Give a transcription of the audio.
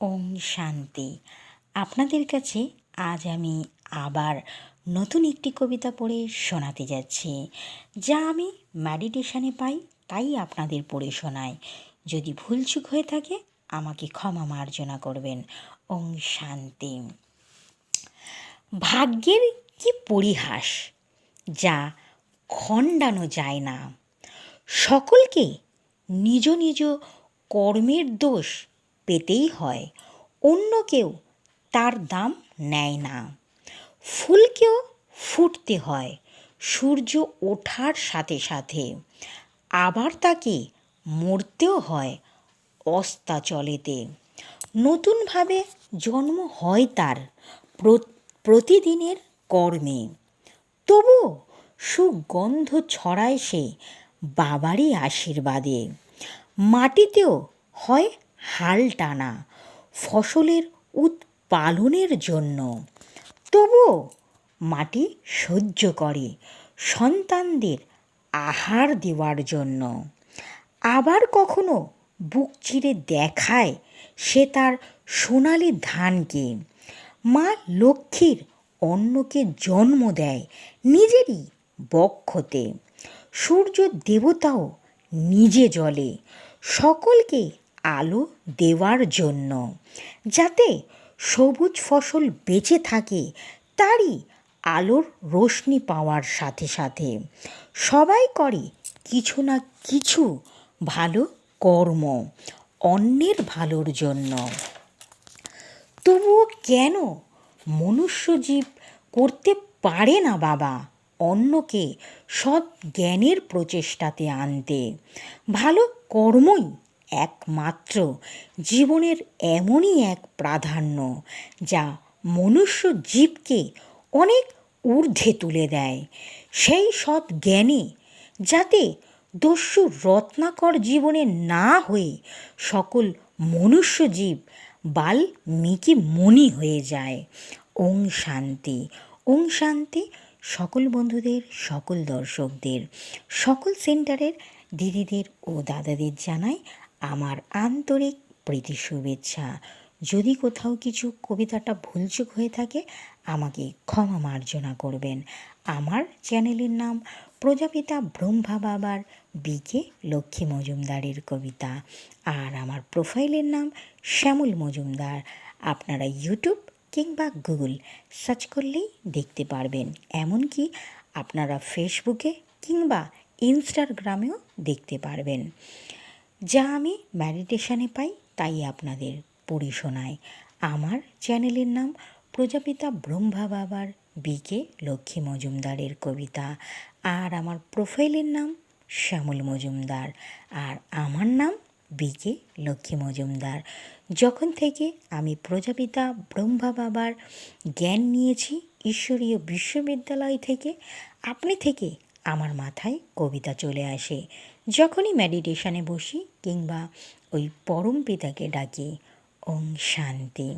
ওম শান্তি। আপনাদের কাছে আজ আমি আবার নতুন একটি কবিতা পড়ে শোনাতে যাচ্ছি, যা আমি মেডিটেশনে পাই, তাই আপনাদের পড়ে শোনাই। যদি ভুলচুক হয়ে থাকে আমাকে ক্ষমা মার্জনা করবেন। ওম শান্তি। ভাগ্যের কি পরিহাস, যা খণ্ডানো যায় না। সকলকে নিজ নিজ কর্মের দোষ পেতেই হয়, অন্য কেউ তার দাম নেয় না। ফুলকেও ফুটতে হয় সূর্য ওঠার সাথে সাথে, আবার তাকে মরতেও হয় অস্তাচলেতে। নতুনভাবে জন্ম হয় তার প্রতিদিনের কর্মে, তবুও সুগন্ধ ছড়ায় সে বাবারই আশীর্বাদে। মাটিতেও হয় হাল টানা ফসলের উৎপাদনের জন্য, তবুও মাটি সহ্য করে সন্তানদের আহার দেওয়ার জন্য। আবার কখনো বুক চিরে দেখায় সে তার সোনালি ধানকে। মা লক্ষ্মীর অন্নকে জন্ম দেয় নিজেরই বক্ষতে। সূর্য দেবতাও নিজে জ্বলে সকলকে আলো দেওয়ার জন্য, যাতে সবুজ ফসল বেঁচে থাকে তারই আলোর রোশনি পাওয়ার সাথে সাথে। সবাই করে কিছু না কিছু ভালো কর্ম অন্যের ভালোর জন্য। তবুও কেন মনুষ্য জীব করতে পারে না বাবা অন্যকে সৎ জ্ঞানের প্রচেষ্টাতে আনতে? ভালো কর্মই একমাত্র জীবনের এমনই এক প্রাধান্য, যা মনুষ্য জীবকে অনেক ঊর্ধ্বে তুলে দেয়। সেই সৎ জ্ঞানে যাতে দস্যু রত্নাকর জীবনে না হয়ে সকল মনুষ্য জীব বাল্মীকি মণি হয়ে যায়। ওম শান্তি। ওম শান্তি। সকল বন্ধুদের, সকল দর্শকদের, সকল সেন্টারের দিদিদের ও দাদাদের জানাই আমার আন্তরিক প্রীতি শুভেচ্ছা। যদি কোথাও কিছু কবিতাটা ভুলচুক হয়ে থাকে আমাকে ক্ষমা মার্জনা করবেন। আমার চ্যানেলের নাম প্রজাপিতা ব্রহ্মা বাবার বিকে লক্ষ্মী মজুমদারের কবিতা, আর আমার প্রোফাইলের নাম শ্যামল মজুমদার। আপনারা ইউটিউব কিংবা গুগল সার্চ করলেই দেখতে পারবেন, এমনকি আপনারা ফেসবুকে কিংবা ইনস্টাগ্রামেও দেখতে পারবেন। যা আমি মেডিটেশনে পাই তাই আপনাদের পড়ে শোনাই। আমার চ্যানেলের নাম প্রজাপিতা ব্রহ্মা বাবার বিকে লক্ষ্মী মজুমদারের কবিতা, আর আমার প্রোফাইলের নাম শ্যামল মজুমদার, আর আমার নাম বিকে লক্ষ্মী মজুমদার। যখন থেকে আমি প্রজাপিতা ব্রহ্মা বাবার জ্ঞান নিয়েছি ঈশ্বরীয় বিশ্ববিদ্যালয় থেকে, আপনি থেকে আমার মাথায় কবিতা চলে আসে যখনই মেডিটেশনে বসি কিংবা ওই পরম পিতাকে ডাকি। ওম শান্তি।